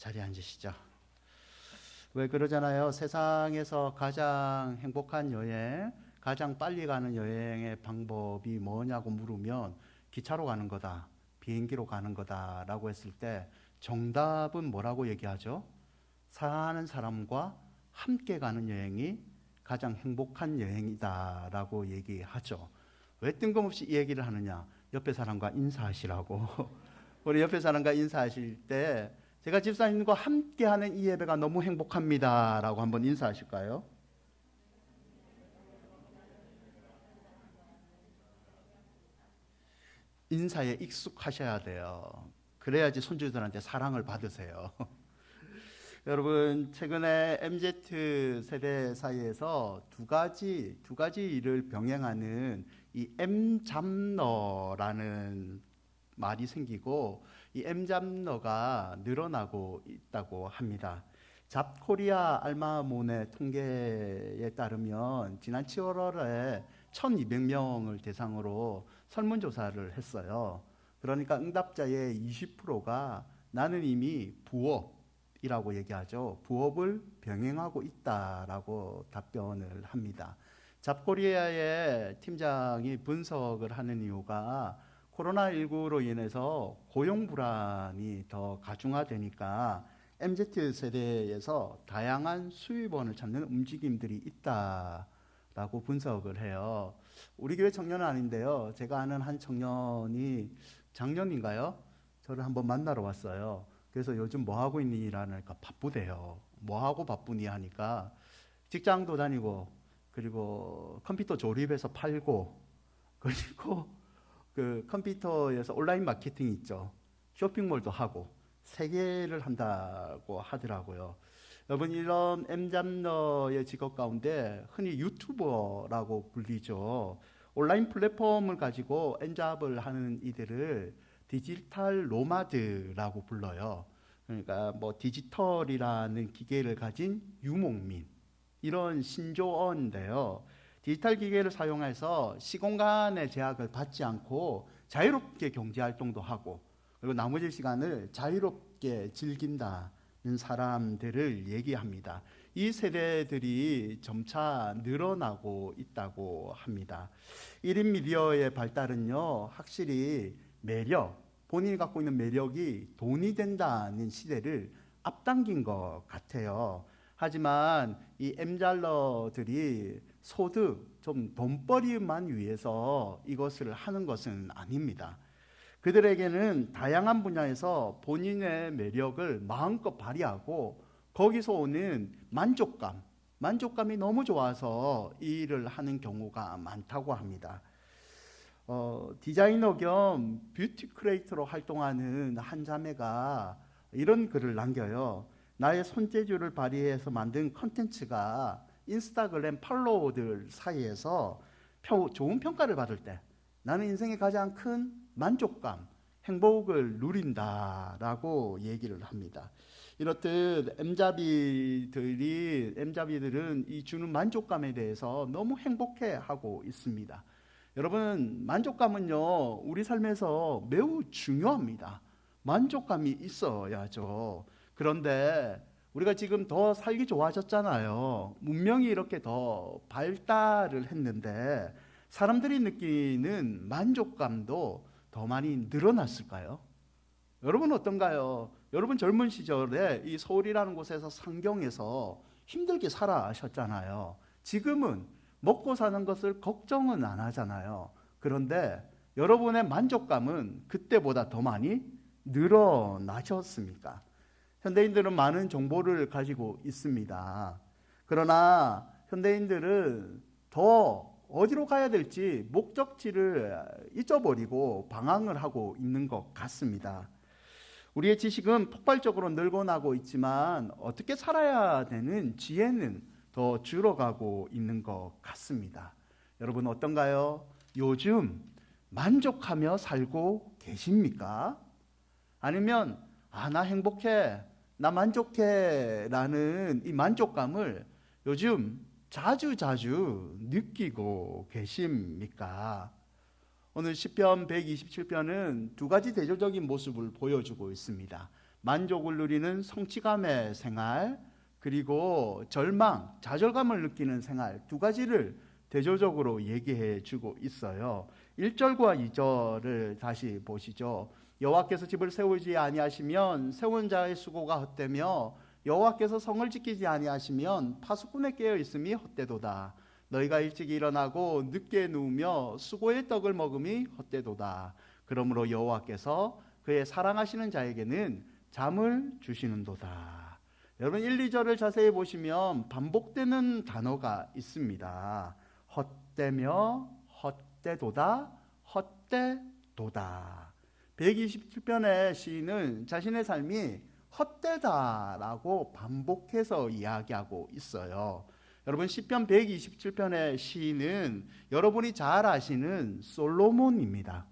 자리에 앉으시죠. 왜 그러잖아요. 세상에서 가장 행복한 여행, 가장 빨리 가는 여행의 방법이 뭐냐고 물으면 기차로 가는 거다, 비행기로 가는 거다라고 했을 때 정답은 뭐라고 얘기하죠? 사랑하는 사람과 함께 가는 여행이 가장 행복한 여행이다라고 얘기하죠. 왜 뜬금없이 이 얘기를 하느냐? 옆에 사람과 인사하시라고. 우리 옆에 사람과 인사하실 때 제가 집사님과 함께하는 이 예배가 너무 행복합니다라고 한번 인사하실까요? 인사에 익숙하셔야 돼요. 그래야지 손주들한테 사랑을 받으세요. 여러분, 최근에 MZ 세대 사이에서 두 가지 일을 병행하는 이 M잡러라는 말이 생기고 이 M잡러가 늘어나고 있다고 합니다. 잡코리아 알마몬의 통계에 따르면 지난 7월에 1200명을 대상으로 설문조사를 했어요. 그러니까 응답자의 20%가 나는 이미 부업이라고 얘기하죠. 부업을 병행하고 있다라고 답변을 합니다. 잡코리아의 팀장이 분석을 하는 이유가 코로나19로 인해서 고용 불안이 더 가중화되니까 MZ 세대에서 다양한 수입원을 찾는 움직임들이 있다라고 분석을 해요. 우리 교회 청년은 아닌데요. 제가 아는 한 청년이 작년인가요? 저를 한번 만나러 왔어요. 그래서 요즘 뭐 하고 있니? 라니까 바쁘대요. 뭐 하고 바쁘니? 하니까 직장도 다니고 그리고 컴퓨터 조립해서 팔고 그리고 그 컴퓨터에서 온라인 마케팅 있죠. 쇼핑몰도 하고 세 개를 한다고 하더라고요. 여러분, 이런 M잡러의 직업 가운데 흔히 유튜버라고 불리죠. 온라인 플랫폼을 가지고 M잡을 하는 이들을 디지털 노마드라고 불러요. 그러니까 뭐 디지털이라는 기계를 가진 유목민, 이런 신조어인데요. 디지털 기계를 사용해서 시공간의 제약을 받지 않고 자유롭게 경제활동도 하고 그리고 나머지 시간을 자유롭게 즐긴다는 사람들을 얘기합니다. 이 세대들이 점차 늘어나고 있다고 합니다. 1인 미디어의 발달은요, 확실히 본인이 갖고 있는 매력이 돈이 된다는 시대를 앞당긴 것 같아요. 하지만 이 M잘러들이 소득, 좀 돈벌이만 위해서 이것을 하는 것은 아닙니다. 그들에게는 다양한 분야에서 본인의 매력을 마음껏 발휘하고 거기서 오는 만족감이 너무 좋아서 이 일을 하는 경우가 많다고 합니다. 디자이너 겸 뷰티 크리에이터로 활동하는 한 자매가 이런 글을 남겨요. 나의 손재주를 발휘해서 만든 컨텐츠가 인스타그램 팔로워들 사이에서 좋은 평가를 받을 때 나는 인생의 가장 큰 만족감, 행복을 누린다라고 얘기를 합니다. 이렇듯 M잡이들은 이 주는 만족감에 대해서 너무 행복해하고 있습니다. 여러분, 만족감은요, 우리 삶에서 매우 중요합니다. 만족감이 있어야죠. 그런데 우리가 지금 더 살기 좋아졌잖아요. 문명이 이렇게 더 발달을 했는데 사람들이 느끼는 만족감도 더 많이 늘어났을까요? 여러분 어떤가요? 여러분 젊은 시절에 이 서울이라는 곳에서 상경에서 힘들게 살아셨잖아요. 지금은 먹고 사는 것을 걱정은 안 하잖아요. 그런데 여러분의 만족감은 그때보다 더 많이 늘어나셨습니까? 현대인들은 많은 정보를 가지고 있습니다. 그러나 현대인들은 더 어디로 가야 될지 목적지를 잊어버리고 방황을 하고 있는 것 같습니다. 우리의 지식은 폭발적으로 늘어나고 있지만 어떻게 살아야 되는 지혜는 더 줄어가고 있는 것 같습니다. 여러분 어떤가요? 요즘 만족하며 살고 계십니까? 아니면 나 행복해, 나 만족해 라는 이 만족감을 요즘 자주 느끼고 계십니까? 오늘 시편 127편은 두 가지 대조적인 모습을 보여주고 있습니다. 만족을 누리는 성취감의 생활, 그리고 절망, 좌절감을 느끼는 생활, 두 가지를 대조적으로 얘기해 주고 있어요. 1절과 2절을 다시 보시죠. 여호와께서 집을 세우지 아니하시면 세운 자의 수고가 헛되며 여호와께서 성을 지키지 아니하시면 파수꾼의 깨어 있음이 헛되도다. 너희가 일찍 일어나고 늦게 누우며 수고의 떡을 먹음이 헛되도다. 그러므로 여호와께서 그의 사랑하시는 자에게는 잠을 주시는도다. 여러분 1, 2절을 자세히 보시면 반복되는 단어가 있습니다. 헛되며 헛되도다, 헛되도다. 127편의 시인은 자신의 삶이 헛되다라고 반복해서 이야기하고 있어요. 여러분 시편 127편의 시인은 여러분이 잘 아시는 솔로몬입니다.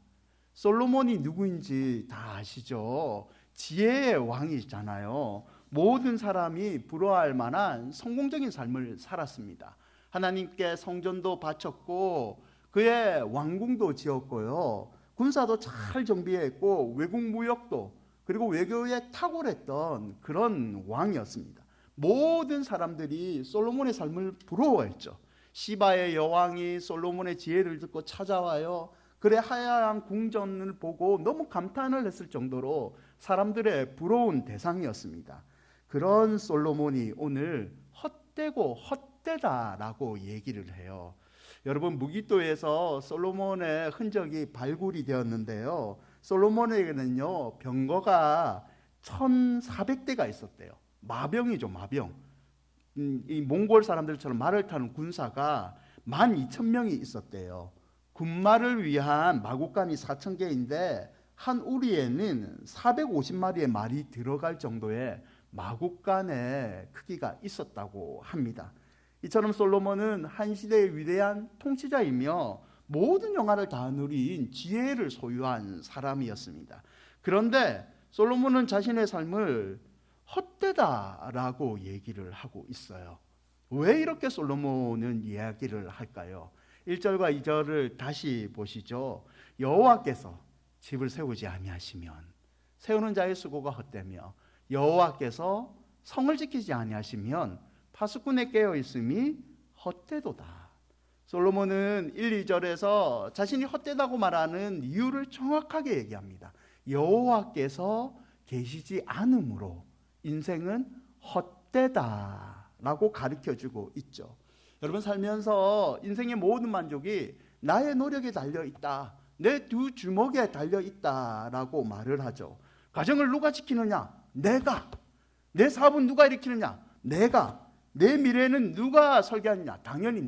솔로몬이 누구인지 다 아시죠? 지혜의 왕이잖아요. 모든 사람이 부러워할 만한 성공적인 삶을 살았습니다. 하나님께 성전도 바쳤고 그의 왕궁도 지었고요. 군사도 잘 정비했고 외국 무역도 그리고 외교에 탁월했던 그런 왕이었습니다. 모든 사람들이 솔로몬의 삶을 부러워했죠. 시바의 여왕이 솔로몬의 지혜를 듣고 찾아와요. 그래 하얀 궁전을 보고 너무 감탄을 했을 정도로 사람들의 부러운 대상이었습니다. 그런 솔로몬이 오늘 헛되고 헛되다라고 얘기를 해요. 여러분 무기또에서 솔로몬의 흔적이 발굴이 되었는데요. 솔로몬에게는요 병거가 1400대가 있었대요. 마병이죠, 마병. 이 몽골 사람들처럼 말을 타는 군사가 12,000명이 있었대요. 군마를 위한 마구간이 4,000개인데 한 우리에는 450마리의 말이 들어갈 정도의 마구간의 크기가 있었다고 합니다. 이처럼 솔로몬은 한 시대의 위대한 통치자이며 모든 영화를 다 누린 지혜를 소유한 사람이었습니다. 그런데 솔로몬은 자신의 삶을 헛되다라고 얘기를 하고 있어요. 왜 이렇게 솔로몬은 이야기를 할까요? 1절과 2절을 다시 보시죠. 여호와께서 집을 세우지 아니하시면 세우는 자의 수고가 헛되며 여호와께서 성을 지키지 아니하시면 파수꾼의 깨어 있음이 헛되도다. 솔로몬은 1, 2절에서 자신이 헛되다고 말하는 이유를 정확하게 얘기합니다. 여호와께서 계시지 않으므로 인생은 헛되다라고 가르쳐주고 있죠. 여러분 살면서 인생의 모든 만족이 나의 노력에 달려있다, 내 두 주먹에 달려있다라고 말을 하죠. 가정을 누가 지키느냐? 내가. 내 사업은 누가 일으키느냐? 내가. 내 미래는 누가 설계하느냐? 당연히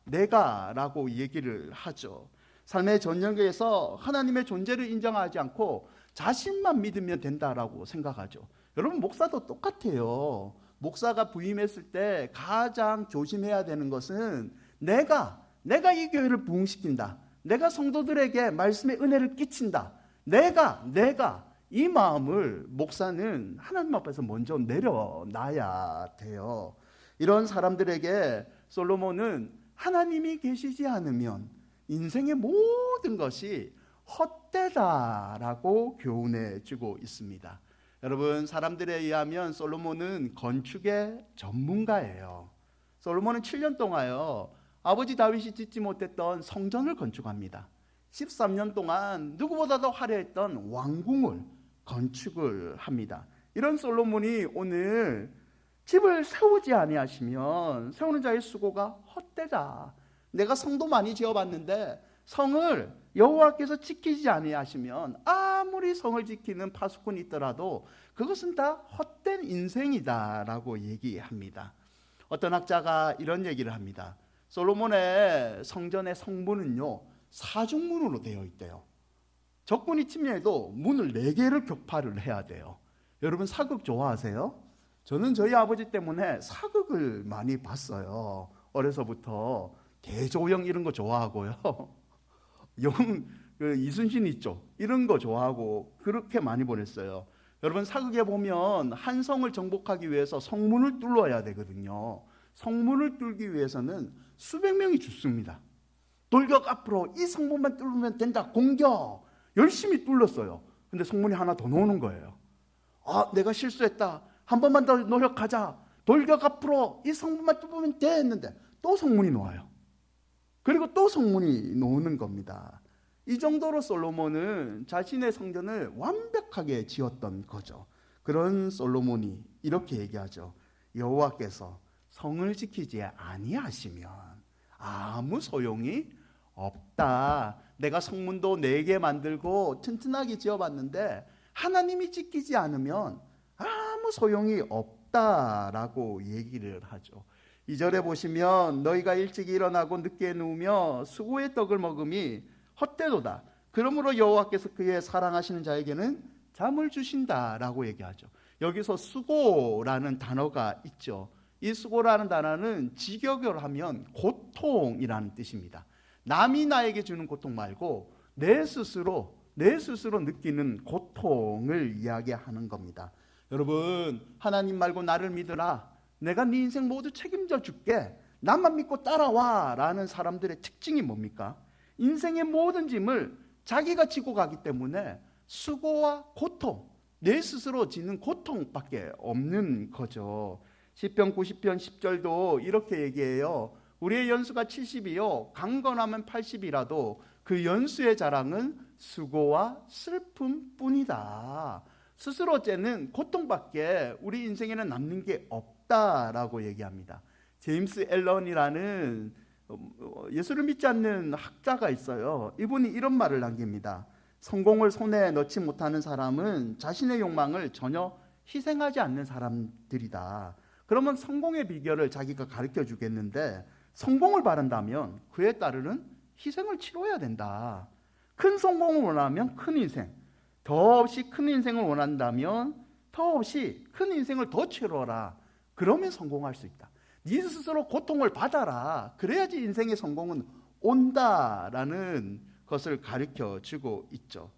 내가라고 얘기를 하죠. 삶의 전역에서 하나님의 존재를 인정하지 않고 자신만 믿으면 된다라고 생각하죠. 여러분 목사도 똑같아요. 목사가 부임했을 때 가장 조심해야 되는 것은 내가 이 교회를 부흥시킨다, 내가 성도들에게 말씀의 은혜를 끼친다, 내가 이 마음을 목사는 하나님 앞에서 먼저 내려놔야 돼요. 이런 사람들에게 솔로몬은 하나님이 계시지 않으면 인생의 모든 것이 헛되다라고 교훈해 주고 있습니다. 여러분 사람들에 의하면 솔로몬은 건축의 전문가예요. 솔로몬은 7년 동안요 아버지 다윗이 짓지 못했던 성전을 건축합니다. 13년 동안 누구보다도 화려했던 왕궁을 건축을 합니다. 이런 솔로몬이 오늘 집을 세우지 아니하시면 세우는 자의 수고가 헛되다. 내가 성도 많이 지어봤는데 성을 여호와께서 지키지 아니하시면 아무리 성을 지키는 파수꾼이 있더라도 그것은 다 헛된 인생이다라고 얘기합니다. 어떤 학자가 이런 얘기를 합니다. 솔로몬의 성전의 성문은요 4중문으로 되어 있대요. 적군이 침략해도 문을 4개를 격파를 해야 돼요. 여러분 사극 좋아하세요? 저는 저희 아버지 때문에 사극을 많이 봤어요. 어려서부터 대조영 이런 거 좋아하고요. 이순신 있죠. 이런 거 좋아하고 그렇게 많이 보냈어요. 여러분 사극에 보면 한 성을 정복하기 위해서 성문을 뚫어야 되거든요. 성문을 뚫기 위해서는 수백 명이 죽습니다. 돌격 앞으로 이 성문만 뚫으면 된다. 공격. 열심히 뚫었어요. 근데 성문이 하나 더 나오는 거예요. 내가 실수했다. 한 번만 더 노력하자. 돌격 앞으로 이 성문만 뚫으면 돼 했는데 또 성문이 놓아요. 그리고 또 성문이 놓는 겁니다. 이 정도로 솔로몬은 자신의 성전을 완벽하게 지었던 거죠. 그런 솔로몬이 이렇게 얘기하죠. 여호와께서 성을 지키지 아니하시면 아무 소용이 없다. 내가 성문도 4개 만들고 튼튼하게 지어봤는데 하나님이 지키지 않으면 아무 소용이 없다라고 얘기를 하죠. 2절에 보시면 너희가 일찍 일어나고 늦게 누우며 수고의 떡을 먹음이 헛되도다. 그러므로 여호와께서 그의 사랑하시는 자에게는 잠을 주신다라고 얘기하죠. 여기서 수고라는 단어가 있죠. 이 수고라는 단어는 직역을 하면 고통이라는 뜻입니다. 남이 나에게 주는 고통 말고 내 스스로 느끼는 고통을 이야기하는 겁니다. 여러분, 하나님 말고 나를 믿으라. 내가 네 인생 모두 책임져 줄게. 나만 믿고 따라와 라는 사람들의 특징이 뭡니까? 인생의 모든 짐을 자기가 지고 가기 때문에 수고와 고통, 내 스스로 지는 고통밖에 없는 거죠. 시편 90편 10절도 이렇게 얘기해요. 우리의 연수가 70이요 강건하면 80이라도 그 연수의 자랑은 수고와 슬픔뿐이다. 스스로 째는 고통밖에 우리 인생에는 남는 게 없다라고 얘기합니다. 제임스 앨런이라는 예수를 믿지 않는 학자가 있어요. 이분이 이런 말을 남깁니다. 성공을 손에 넣지 못하는 사람은 자신의 욕망을 전혀 희생하지 않는 사람들이다. 그러면 성공의 비결을 자기가 가르쳐 주겠는데 성공을 바란다면 그에 따르는 희생을 치러야 된다. 큰 성공을 원하면 큰 인생, 더없이 큰 인생을 원한다면 더없이 큰 인생을 더 치러라. 그러면 성공할 수 있다. 네 스스로 고통을 받아라. 그래야지 인생의 성공은 온다라는 것을 가르쳐 주고 있죠.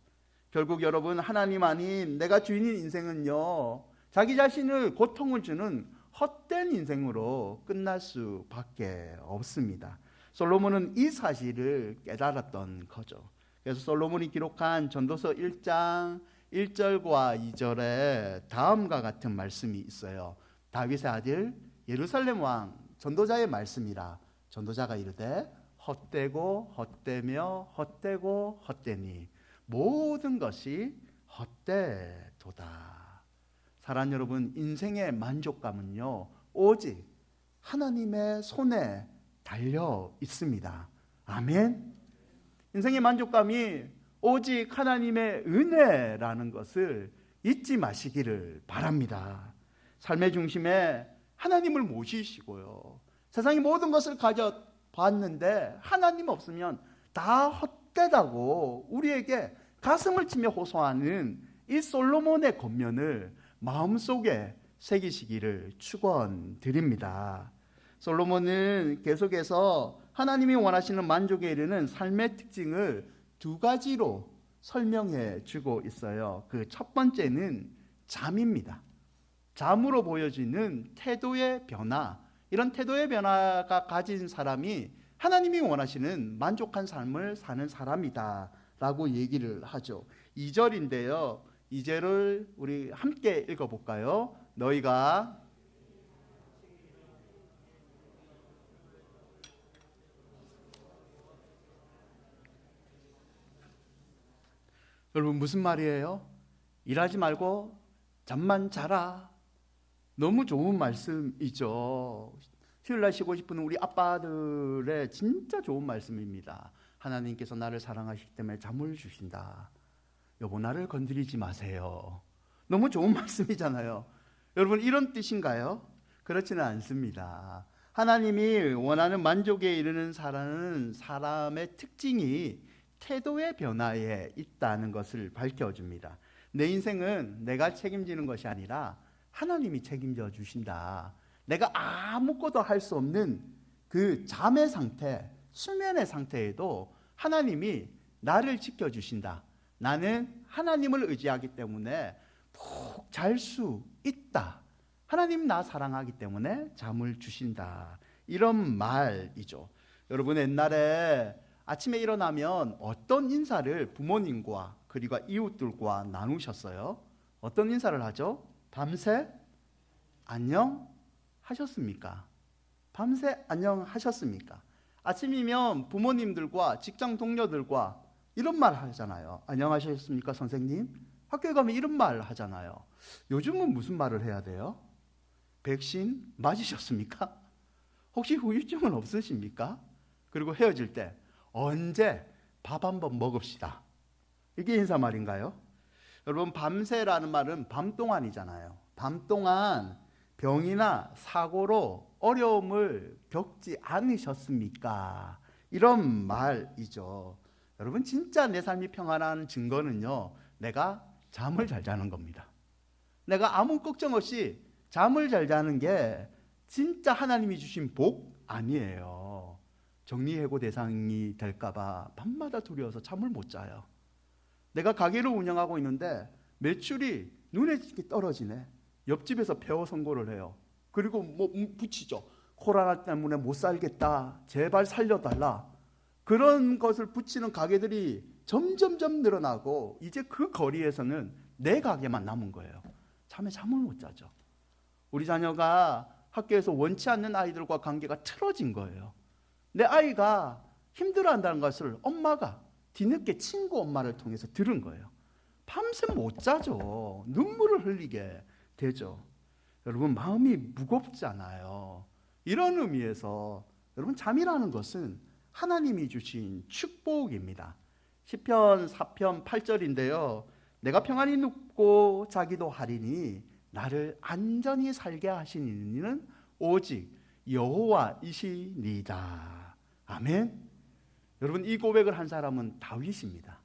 결국 여러분, 하나님 아닌 내가 주인인 인생은요, 자기 자신을 고통을 주는 헛된 인생으로 끝날 수밖에 없습니다. 솔로몬은 이 사실을 깨달았던 거죠. 그래서 솔로몬이 기록한 전도서 1장 1절과 2절에 다음과 같은 말씀이 있어요. 다윗의 아들 예루살렘 왕 전도자의 말씀이라. 전도자가 이르되 헛되고 헛되며 헛되고 헛되니 모든 것이 헛되도다. 사랑 여러분, 인생의 만족감은요 오직 하나님의 손에 달려 있습니다. 아멘. 인생의 만족감이 오직 하나님의 은혜라는 것을 잊지 마시기를 바랍니다. 삶의 중심에 하나님을 모시시고요, 세상의 모든 것을 가져봤는데 하나님 없으면 다 헛되다고 우리에게 가슴을 치며 호소하는 이 솔로몬의 권면을 마음속에 새기시기를 축원드립니다. 솔로몬은 계속해서 하나님이 원하시는 만족에 이르는 삶의 특징을 2가지로 설명해 주고 있어요. 그 첫 번째는 잠입니다. 잠으로 보여지는 태도의 변화, 이런 태도의 변화가 가진 사람이 하나님이 원하시는 만족한 삶을 사는 사람이다 라고 얘기를 하죠. 2절인데요 2절을 우리 함께 읽어볼까요? 너희가 여러분, 무슨 말이에요? 일하지 말고 잠만 자라. 너무 좋은 말씀이죠. 휴일날 쉬고 싶은 우리 아빠들의 진짜 좋은 말씀입니다. 하나님께서 나를 사랑하시기 때문에 잠을 주신다. 여보, 나를 건드리지 마세요. 너무 좋은 말씀이잖아요. 여러분, 이런 뜻인가요? 그렇지는 않습니다. 하나님이 원하는 만족에 이르는 사람의 특징이 태도의 변화에 있다는 것을 밝혀줍니다. 내 인생은 내가 책임지는 것이 아니라 하나님이 책임져 주신다. 내가 아무것도 할 수 없는 그 잠의 상태, 수면의 상태에도 하나님이 나를 지켜주신다. 나는 하나님을 의지하기 때문에 푹 잘 수 있다. 하나님 나 사랑하기 때문에 잠을 주신다. 이런 말이죠. 여러분, 옛날에 아침에 일어나면 어떤 인사를 부모님과 그리고 이웃들과 나누셨어요? 어떤 인사를 하죠? 밤새 안녕하셨습니까? 밤새 안녕하셨습니까? 아침이면 부모님들과 직장 동료들과 이런 말 하잖아요. 안녕하셨습니까, 선생님? 학교에 가면 이런 말 하잖아요. 요즘은 무슨 말을 해야 돼요? 백신 맞으셨습니까? 혹시 후유증은 없으십니까? 그리고 헤어질 때 언제 밥 한번 먹읍시다. 이게 인사말인가요? 여러분, 밤새라는 말은 밤 동안이잖아요. 밤 동안 병이나 사고로 어려움을 겪지 않으셨습니까? 이런 말이죠. 여러분, 진짜 내 삶이 평안한 증거는요, 내가 잠을 잘 자는 겁니다. 내가 아무 걱정 없이 잠을 잘 자는 게 진짜 하나님이 주신 복 아니에요. 정리해고 대상이 될까봐 밤마다 두려워서 잠을 못 자요. 내가 가게를 운영하고 있는데 매출이 눈에 띄게 떨어지네. 옆집에서 폐허 선고를 해요. 그리고 뭐 붙이죠. 코로나 때문에 못 살겠다. 제발 살려달라. 그런 것을 붙이는 가게들이 점점점 늘어나고 이제 그 거리에서는 내 가게만 남은 거예요. 잠에 잠을 못 자죠. 우리 자녀가 학교에서 원치 않는 아이들과 관계가 틀어진 거예요. 내 아이가 힘들어한다는 것을 엄마가 뒤늦게 친구 엄마를 통해서 들은 거예요. 밤새 못 자죠. 눈물을 흘리게 되죠. 여러분, 마음이 무겁잖아요. 이런 의미에서 여러분, 잠이라는 것은 하나님이 주신 축복입니다. 시편 4편 8절인데요. 내가 평안히 눕고 자기도 하리니 나를 안전히 살게 하시는 이는 오직 여호와이시니이다. 아멘. 여러분, 이 고백을 한 사람은 다윗입니다.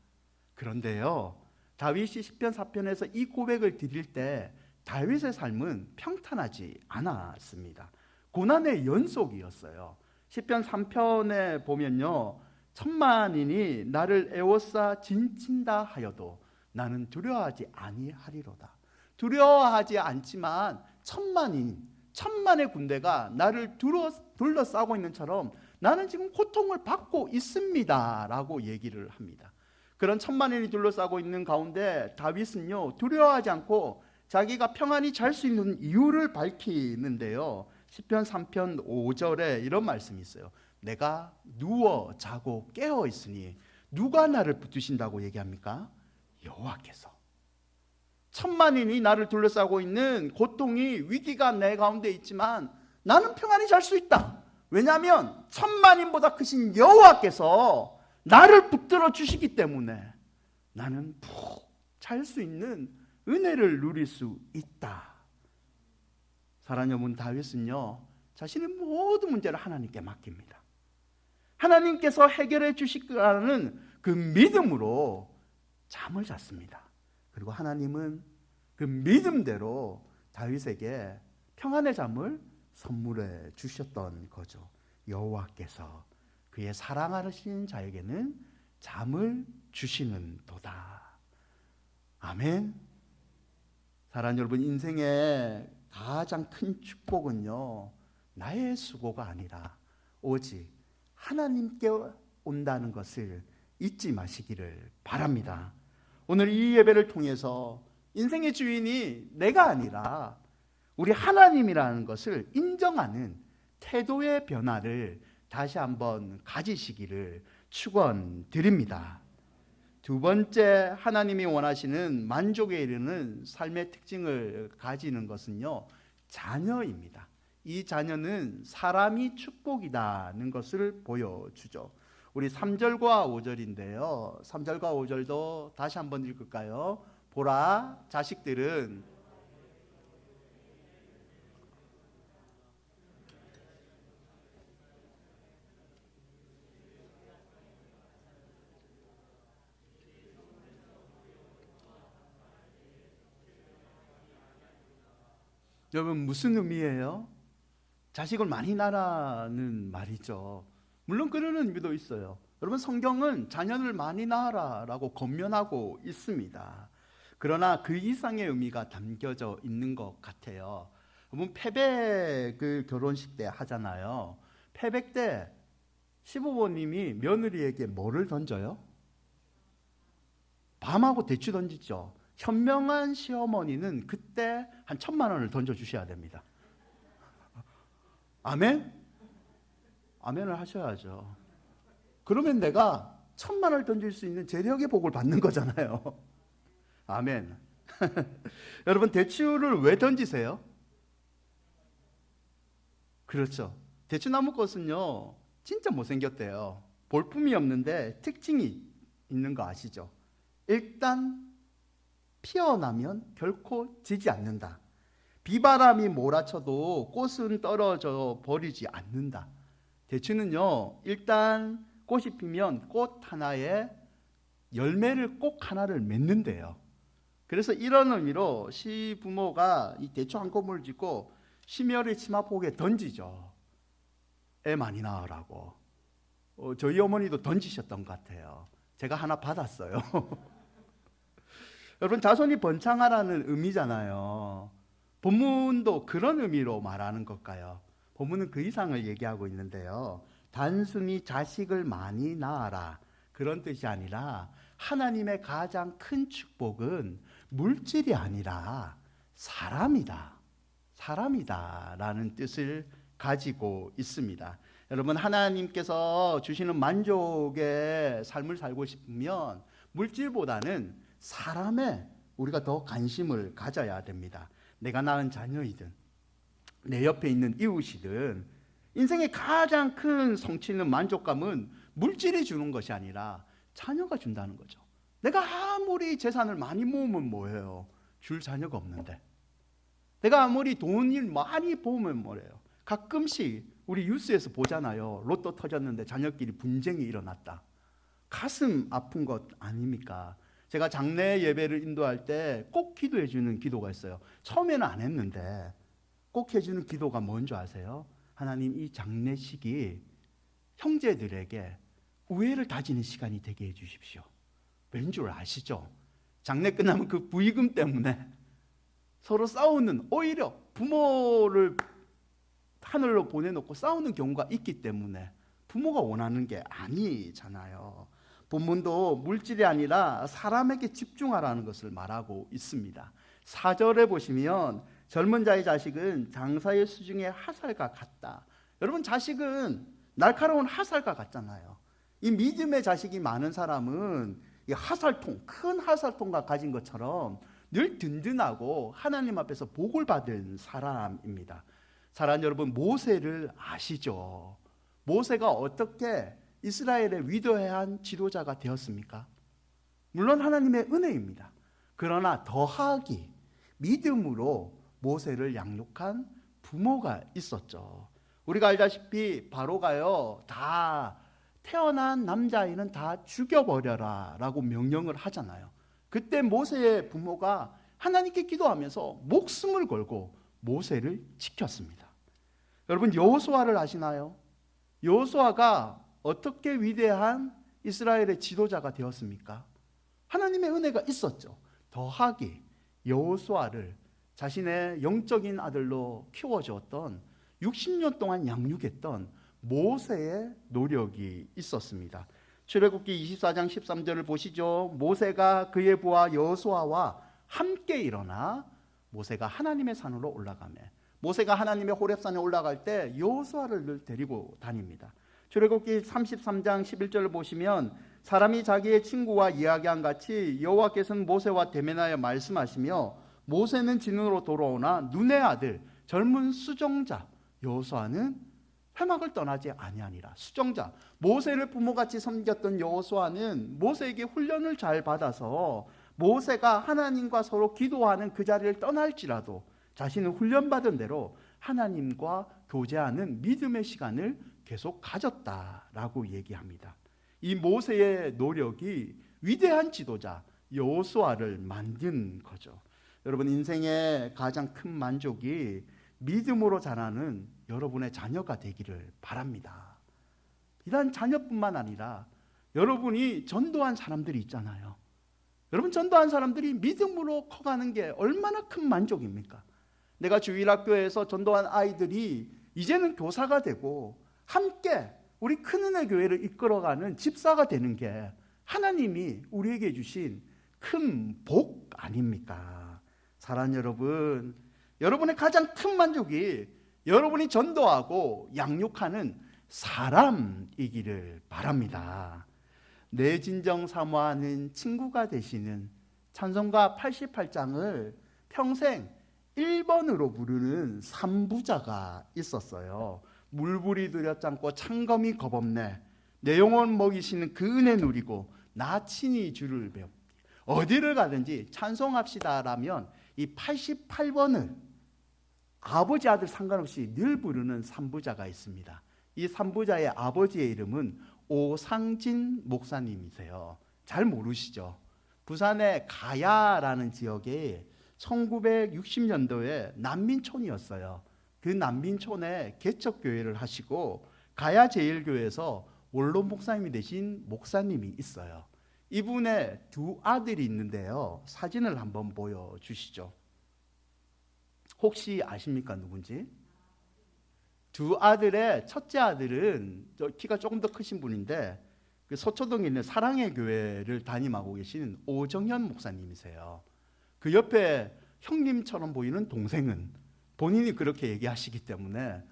그런데요, 다윗이 시편 4편에서 이 고백을 드릴 때 다윗의 삶은 평탄하지 않았습니다. 고난의 연속이었어요. 시편 3편에 보면요, 천만인이 나를 에워싸 진친다 하여도 나는 두려워하지 아니하리로다. 두려워하지 않지만 천만의 군대가 나를 둘러싸고 있는 처럼 나는 지금 고통을 받고 있습니다 라고 얘기를 합니다. 그런 천만인이 둘러싸고 있는 가운데 다윗은요, 두려워하지 않고 자기가 평안히 잘 수 있는 이유를 밝히는데요, 시편 3편 5절에 이런 말씀이 있어요. 내가 누워 자고 깨어 있으니 누가 나를 붙드신다고 얘기합니까? 여호와께서. 천만인이 나를 둘러싸고 있는 고통이, 위기가 내 가운데 있지만 나는 평안히 잘 수 있다. 왜냐하면 천만인보다 크신 여호와께서 나를 붙들어 주시기 때문에 나는 푹 잘 수 있는 은혜를 누릴 수 있다. 사랑하는 여러분, 다윗은요, 자신의 모든 문제를 하나님께 맡깁니다. 하나님께서 해결해 주실 거라는 그 믿음으로 잠을 잤습니다. 그리고 하나님은 그 믿음대로 다윗에게 평안의 잠을 선물해 주셨던 거죠. 여호와께서 그의 사랑하시는 자에게는 잠을 주시는 도다. 아멘. 사랑하는 여러분, 인생의 가장 큰 축복은요, 나의 수고가 아니라 오직 하나님께 온다는 것을 잊지 마시기를 바랍니다. 오늘 이 예배를 통해서 인생의 주인이 내가 아니라 우리 하나님이라는 것을 인정하는 태도의 변화를 다시 한번 가지시기를 축원드립니다. 두 번째, 하나님이 원하시는 만족에 이르는 삶의 특징을 가지는 것은요, 자녀입니다. 이 자녀는 사람이 축복이라는 것을 보여주죠. 우리 3절과 5절인데요. 3절과 5절도 다시 한번 읽을까요? 보라, 자식들은 여러분, 무슨 의미예요? 자식을 많이 낳으라는 말이죠. 물론 그런 의미도 있어요. 여러분, 성경은 자녀를 많이 낳아라라고 권면하고 있습니다. 그러나 그 이상의 의미가 담겨져 있는 것 같아요. 여러분, 패백 그 결혼식 때 하잖아요. 패백 때 시부모님이 며느리에게 뭐를 던져요? 밤하고 대추 던지죠. 현명한 시어머니는 그때 한 1,000,000원을 던져주셔야 됩니다. 아멘? 아멘을 하셔야죠. 그러면 내가 1,000,000원을 던질 수 있는 재력의 복을 받는 거잖아요. 아멘. 여러분, 대추를 왜 던지세요? 그렇죠. 대추나무 꽃은요, 진짜 못생겼대요. 볼품이 없는데 특징이 있는 거 아시죠? 일단 피어나면 결코 지지 않는다. 비바람이 몰아쳐도 꽃은 떨어져 버리지 않는다. 대추는요, 일단 꽃이 피면 꽃 하나에 열매를 꼭 하나를 맺는데요. 그래서 이런 의미로 시부모가 이 대추 한 꼬물을 짚고 심혈의 치마폭에 던지죠. 애 많이 낳으라고. 저희 어머니도 던지셨던 것 같아요. 제가 하나 받았어요. 여러분, 자손이 번창하라는 의미잖아요. 본문도 그런 의미로 말하는 걸까요? 본문은 그 이상을 얘기하고 있는데요. 단순히 자식을 많이 낳아라, 그런 뜻이 아니라 하나님의 가장 큰 축복은 물질이 아니라 사람이다 라는 뜻을 가지고 있습니다. 여러분, 하나님께서 주시는 만족의 삶을 살고 싶으면 물질보다는 사람에 우리가 더 관심을 가져야 됩니다. 내가 낳은 자녀이든 내 옆에 있는 이웃이든 인생의 가장 큰 성취는, 만족감은 물질이 주는 것이 아니라 자녀가 준다는 거죠. 내가 아무리 재산을 많이 모으면 뭐예요? 줄 자녀가 없는데. 내가 아무리 돈을 많이 모으면 뭐래요? 가끔씩 우리 뉴스에서 보잖아요. 로또 터졌는데 자녀끼리 분쟁이 일어났다. 가슴 아픈 것 아닙니까? 제가 장례 예배를 인도할 때 꼭 기도해 주는 기도가 있어요. 처음에는 안 했는데 꼭 해주는 기도가 뭔지 아세요? 하나님, 이 장례식이 형제들에게 우애를 다지는 시간이 되게 해주십시오. 왠 줄 아시죠? 장례 끝나면 그 부의금 때문에 서로 싸우는, 오히려 부모를 하늘로 보내놓고 싸우는 경우가 있기 때문에 부모가 원하는 게 아니잖아요. 본문도 물질이 아니라 사람에게 집중하라는 것을 말하고 있습니다. 4절에 보시면 젊은 자의 자식은 장사의 수중의 화살과 같다. 여러분, 자식은 날카로운 화살과 같잖아요. 이 믿음의 자식이 많은 사람은 이 화살통, 큰 화살통과 가진 것처럼 늘 든든하고 하나님 앞에서 복을 받은 사람입니다. 사랑하는 여러분, 모세를 아시죠? 모세가 어떻게 이스라엘의 위대한 지도자가 되었습니까? 물론 하나님의 은혜입니다. 그러나 더하기 믿음으로 모세를 양육한 부모가 있었죠. 우리가 알다시피 바로가요, 다 태어난 남자아이는 다 죽여버려라 라고 명령을 하잖아요. 그때 모세의 부모가 하나님께 기도하면서 목숨을 걸고 모세를 지켰습니다. 여러분, 여호수아를 아시나요? 여호수아가 어떻게 위대한 이스라엘의 지도자가 되었습니까? 하나님의 은혜가 있었죠. 더하기 여호수아를 자신의 영적인 아들로 키워주었던, 60년 동안 양육했던 모세의 노력이 있었습니다. 출애굽기 24장 13절을 보시죠. 모세가 그의 부하 여호수아와 함께 일어나 모세가 하나님의 산으로 올라가매, 모세가 하나님의 호렙산에 올라갈 때 여호수아를 늘 데리고 다닙니다. 출애굽기 33장 11절을 보시면 사람이 자기의 친구와 이야기한 같이 여호와께서는 모세와 대면하여 말씀하시며 모세는 진으로 돌아오나 눈의 아들 젊은 수종자 여호수아는 회막을 떠나지 아니하니라. 수종자, 모세를 부모같이 섬겼던 여호수아는 모세에게 훈련을 잘 받아서 모세가 하나님과 서로 기도하는 그 자리를 떠날지라도 자신은 훈련받은 대로 하나님과 교제하는 믿음의 시간을 계속 가졌다라고 얘기합니다. 이 모세의 노력이 위대한 지도자 여호수아를 만든 거죠. 여러분, 인생의 가장 큰 만족이 믿음으로 자라는 여러분의 자녀가 되기를 바랍니다. 비단 자녀뿐만 아니라 여러분이 전도한 사람들이 있잖아요. 여러분, 전도한 사람들이 믿음으로 커가는 게 얼마나 큰 만족입니까? 내가 주일학교에서 전도한 아이들이 이제는 교사가 되고 함께 우리 큰은혜 교회를 이끌어가는 집사가 되는 게 하나님이 우리에게 주신 큰 복 아닙니까? 사랑하는 여러분, 여러분의 가장 큰 만족이 여러분이 전도하고 양육하는 사람이기를 바랍니다. 내 진정 사모하는 친구가 되시는 찬송가 88장을 평생 1번으로 부르는 삼부자가 있었어요. 물불이 두렵지 않고 창검이 겁없네. 내 영혼 먹이시는 그 은혜 누리고 나 친히 주를 배웁. 어디를 가든지 찬송합시다라면 이 88번을 아버지 아들 상관없이 늘 부르는 삼부자가 있습니다. 이 삼부자의 아버지의 이름은 오상진 목사님이세요. 잘 모르시죠? 부산의 가야라는 지역에 1960년도에 난민촌이었어요. 그 난민촌에 개척교회를 하시고 가야제일교회에서 원로 목사님이 되신 목사님이 있어요. 이분의 두 아들이 있는데요. 사진을 한번 보여주시죠. 혹시 아십니까? 누군지? 두 아들의 첫째 아들은 키가 조금 더 크신 분인데 그 서초동에 있는 사랑의 교회를 담임하고 계신 오정현 목사님이세요. 그 옆에 형님처럼 보이는 동생은 본인이 그렇게 얘기하시기 때문에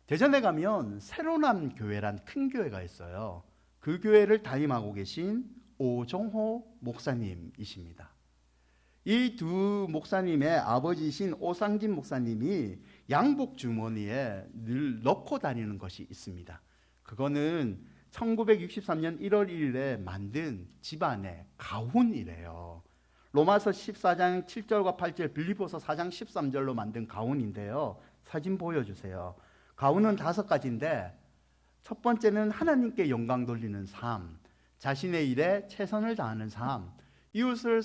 대전에 가면 새로남 교회란 큰 교회가 있어요. 그 교회를 담임하고 계신 오정호 목사님이십니다. 이 두 목사님의 아버지이신 오상진 목사님이 양복 주머니에 늘 넣고 다니는 것이 있습니다. 그거는 1963년 1월 1일에 만든 집안의 가훈이래요. 로마서 14장 7절과 8절, 빌립보서 4장 13절로 만든 가훈인데요. 사진 보여주세요. 가훈은 5가지인데 첫 번째는 하나님께 영광 돌리는 삶, 자신의 일에 최선을 다하는 삶, 이웃을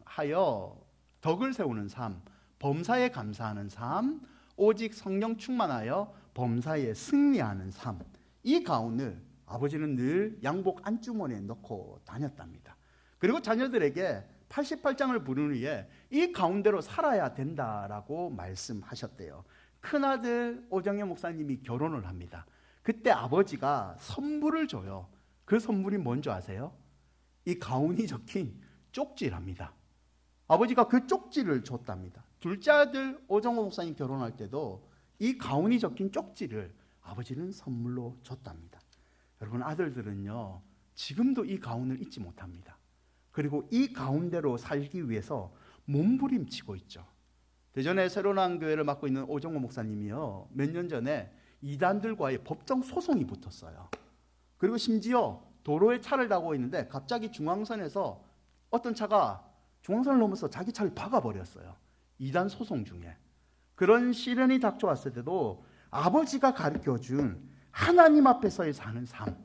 사랑하여 덕을 세우는 삶, 범사에 감사하는 삶, 오직 성령 충만하여 범사에 승리하는 삶. 이 가운을 아버지는 늘 양복 안주머니에 넣고 다녔답니다. 그리고 자녀들에게 88장을 부르는 후에 이 가운데로 살아야 된다라고 말씀하셨대요. 큰아들 오정현 목사님이 결혼을 합니다. 그때 아버지가 선물을 줘요. 그 선물이 뭔지 아세요? 이 가운이 적힌 쪽지랍니다. 아버지가 그 쪽지를 줬답니다. 둘째 아들 오정호 목사님 결혼할 때도 이 가운이 적힌 쪽지를 아버지는 선물로 줬답니다. 여러분, 아들들은요 지금도 이 가운을 잊지 못합니다. 그리고 이 가운데로 살기 위해서 몸부림치고 있죠. 대전에 새로난 교회를 맡고 있는 오정호 목사님이요 몇 년 전에 이단들과의 법정 소송이 붙었어요. 그리고 심지어 도로에 차를 타고 있는데 갑자기 중앙선에서 어떤 차가 중앙선을 넘어서 자기 차를 박아버렸어요. 이단 소송 중에. 그런 시련이 닥쳐왔을 때도 아버지가 가르쳐준 하나님 앞에서의 사는 삶,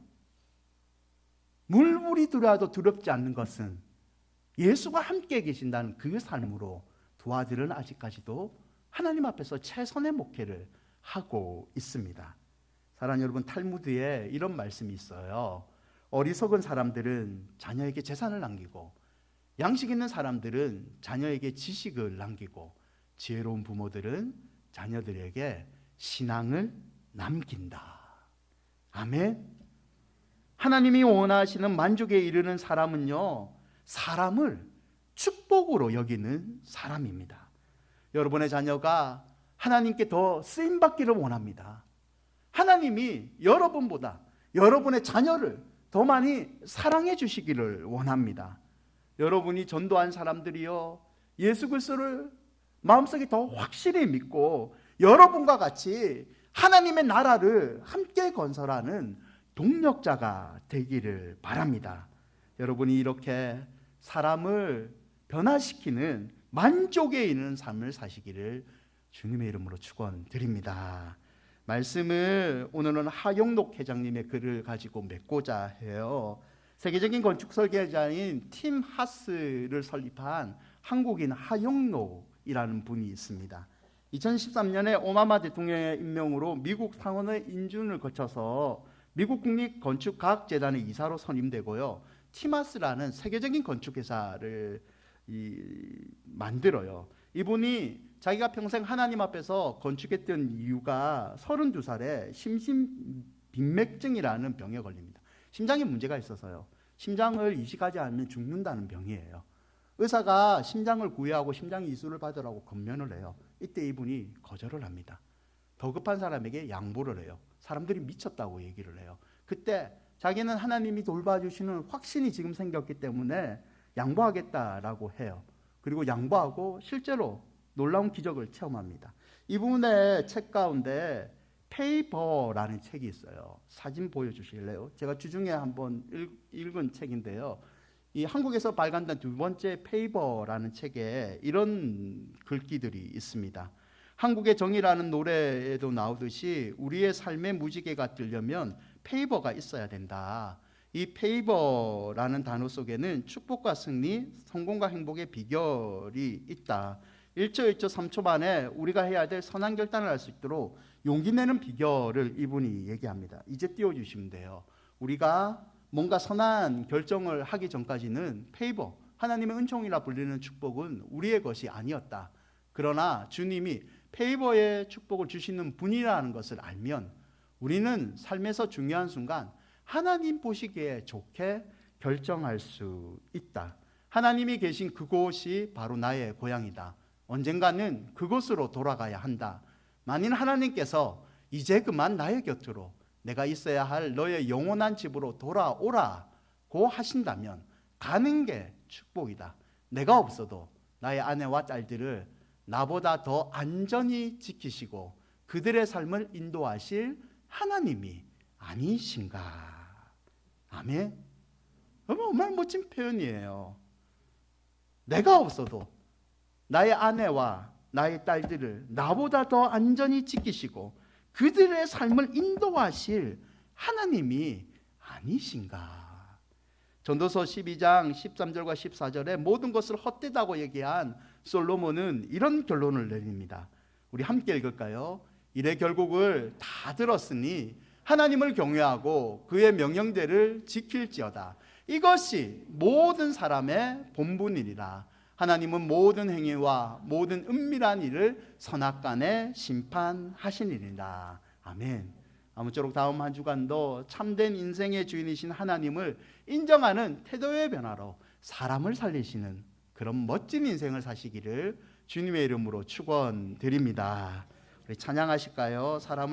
물불이 들어와도 두렵지 않는 것은 예수가 함께 계신다는 그 삶으로 두 아들은 아직까지도 하나님 앞에서 최선의 목회를 하고 있습니다. 사랑하는 여러분, 탈무드에 이런 말씀이 있어요. 어리석은 사람들은 자녀에게 재산을 남기고 양식 있는 사람들은 자녀에게 지식을 남기고 지혜로운 부모들은 자녀들에게 신앙을 남긴다. 아멘. 하나님이 원하시는 만족에 이르는 사람은요 사람을 축복으로 여기는 사람입니다. 여러분의 자녀가 하나님께 더 쓰임받기를 원합니다. 하나님이 여러분보다 여러분의 자녀를 더 많이 사랑해 주시기를 원합니다. 여러분이 전도한 사람들이요 예수 그리스도를 마음속에 더 확실히 믿고 여러분과 같이 하나님의 나라를 함께 건설하는 동력자가 되기를 바랍니다. 여러분이 이렇게 사람을 변화시키는 만족에 이르는 삶을 사시기를 주님의 이름으로 축원드립니다. 말씀을 오늘은 하영록 회장님의 글을 가지고 맺고자 해요. 세계적인 건축 설계자인 팀 하스를 설립한 한국인 하영록이라는 분이 있습니다. 2013년에 오바마 대통령의 임명으로 미국 상원의 인준을 거쳐서 미국 국립건축과학재단의 이사로 선임되고요. 티마스라는 세계적인 건축회사를 만들어요. 이분이 자기가 평생 하나님 앞에서 건축했던 이유가 32살에 심신빈맥증이라는 병에 걸립니다. 심장에 문제가 있어서요. 심장을 이식하지 않으면 죽는다는 병이에요. 의사가 심장을 구해하고 심장 이수를 받으라고 권면을 해요. 이때 이분이 거절을 합니다. 더 급한 사람에게 양보를 해요. 사람들이 미쳤다고 얘기를 해요. 그때 자기는 하나님이 돌봐주시는 확신이 지금 생겼기 때문에 양보하겠다라고 해요. 그리고 양보하고 실제로 놀라운 기적을 체험합니다. 이분의 책 가운데 페이버라는 책이 있어요. 사진 보여주실래요? 제가 주중에 한번 읽은 책인데요. 이 한국에서 발간된 두 번째 페이버라는 책에 이런 글귀들이 있습니다. 한국의 정이라는 노래에도 나오듯이 우리의 삶의 무지개가 뜨려면 페이버가 있어야 된다. 이 페이버라는 단어 속에는 축복과 승리, 성공과 행복의 비결이 있다. 1초 1초 3초 만에 우리가 해야 될 선한 결단을 할 수 있도록 용기 내는 비결을 이분이 얘기합니다. 이제 띄워주시면 돼요. 우리가 뭔가 선한 결정을 하기 전까지는 페이버, 하나님의 은총이라 불리는 축복은 우리의 것이 아니었다. 그러나 주님이 페이버의 축복을 주시는 분이라는 것을 알면 우리는 삶에서 중요한 순간 하나님 보시기에 좋게 결정할 수 있다. 하나님이 계신 그곳이 바로 나의 고향이다. 언젠가는 그곳으로 돌아가야 한다. 만일 하나님께서 이제 그만 나의 곁으로 내가 있어야 할 너의 영원한 집으로 돌아오라고 하신다면 가는 게 축복이다. 내가 없어도 나의 아내와 딸들을 나보다 더 안전히 지키시고 그들의 삶을 인도하실 하나님이 아니신가. 아멘. 정말 멋진 표현이에요. 내가 없어도 나의 아내와 나의 딸들을 나보다 더 안전히 지키시고 그들의 삶을 인도하실 하나님이 아니신가. 전도서 12장 13절과 14절에 모든 것을 헛되다고 얘기한 솔로몬은 이런 결론을 내립니다. 우리 함께 읽을까요? 이래 결국을 다 들었으니 하나님을 경외하고 그의 명령대를 지킬지어다. 이것이 모든 사람의 본분이니라. 하나님은 모든 행위와 모든 은밀한 일을 선악간에 심판하시니라. 아멘. 아무쪼록 다음 한 주간도 참된 인생의 주인이신 하나님을 인정하는 태도의 변화로 사람을 살리시는 그런 멋진 인생을 사시기를 주님의 이름으로 축원드립니다. 우리 찬양하실까요? 사람을